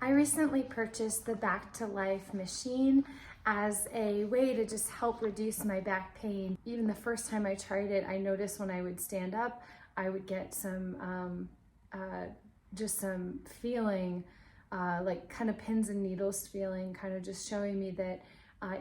I recently purchased the Back2Life machine as a way to just help reduce my back pain. Even the first time I tried it, I noticed when I would stand up, I would get just some feeling, like kind of pins and needles feeling, kind of just showing me that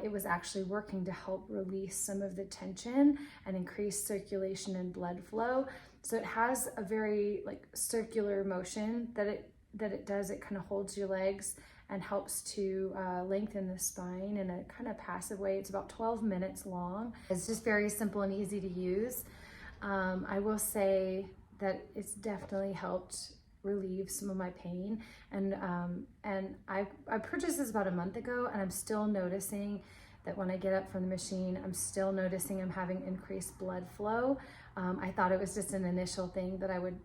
it was actually working to help release some of the tension and increase circulation and blood flow. So it has a very circular motion that it does. It kind of holds your legs and helps to lengthen the spine in a kind of passive way. It's about 12 minutes long. It's just very simple and easy to use. I will say that it's definitely helped relieve some of my pain, and I purchased this about a month ago, and I'm still noticing that when I get up from the machine, I'm still noticing I'm having increased blood flow. I thought it was just an initial thing that I would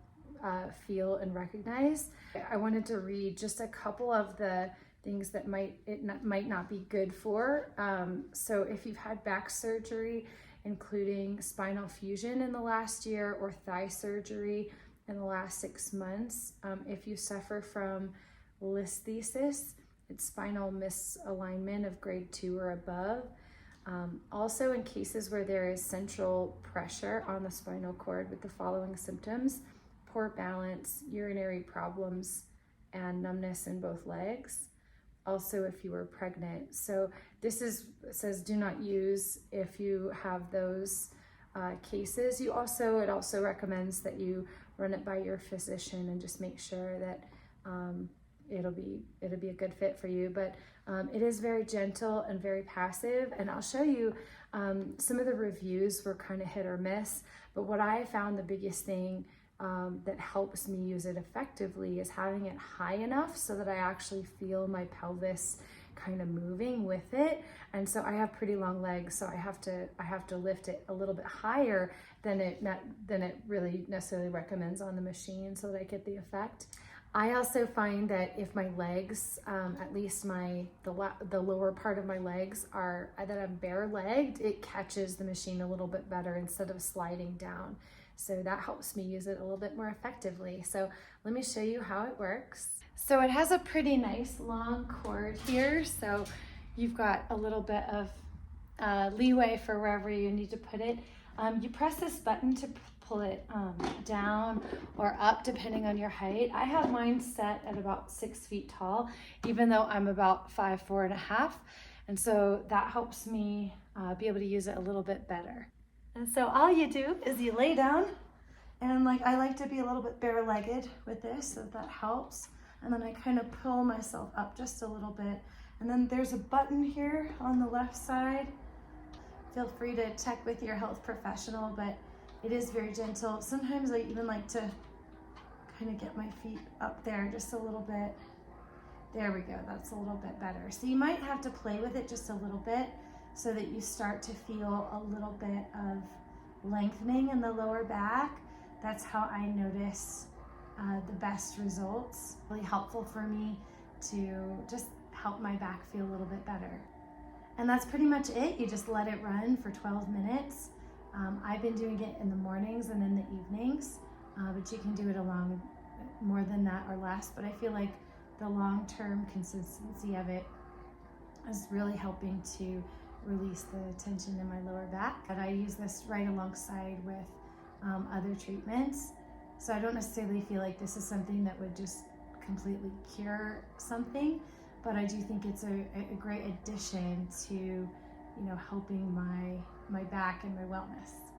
feel and recognize. I wanted to read just a couple of the things that might not be good for. So if you've had back surgery, including spinal fusion in the last year, or thigh surgery in the last 6 months, if you suffer from listhesis, it's spinal misalignment of grade 2 or above. Also in cases where there is central pressure on the spinal cord with the following symptoms: poor balance, urinary problems, and numbness in both legs. Also if you were pregnant. So says do not use if you have those cases. It also recommends that you run it by your physician and just make sure that it'll be a good fit for you. But it is very gentle and very passive, and I'll show you some of the reviews were kind of hit or miss, but what I found the biggest thing that helps me use it effectively is having it high enough so that I actually feel my pelvis kind of moving with it. And so I have pretty long legs, so I have to lift it a little bit higher than it really necessarily recommends on the machine, so that I get the effect. I also find that if my legs, at least the lower part of my legs that I'm bare-legged, it catches the machine a little bit better instead of sliding down. So that helps me use it a little bit more effectively. So let me show you how it works. So it has a pretty nice long cord here. So you've got a little bit of leeway for wherever you need to put it. You press this button to pull it down or up depending on your height. I have mine set at about 6 feet tall, even though I'm about 5'4½". And so that helps me be able to use it a little bit better. And so all you do is you lay down, and I like to be a little bit bare-legged with this, so that helps. And then I kind of pull myself up just a little bit. And then there's a button here on the left side. Feel free to check with your health professional, but it is very gentle. Sometimes I even like to kind of get my feet up there just a little bit. There we go, that's a little bit better. So you might have to play with it just a little bit so that you start to feel a little bit of lengthening in the lower back. That's how I notice the best results. Really helpful for me to just help my back feel a little bit better. And that's pretty much it. You just let it run for 12 minutes. I've been doing it in the mornings and in the evenings, but you can do it along more than that or less. But I feel like the long-term consistency of it is really helping to release the tension in my lower back. And I use this right alongside with other treatments. So I don't necessarily feel like this is something that would just completely cure something, but I do think it's a great addition to, helping my back and my wellness.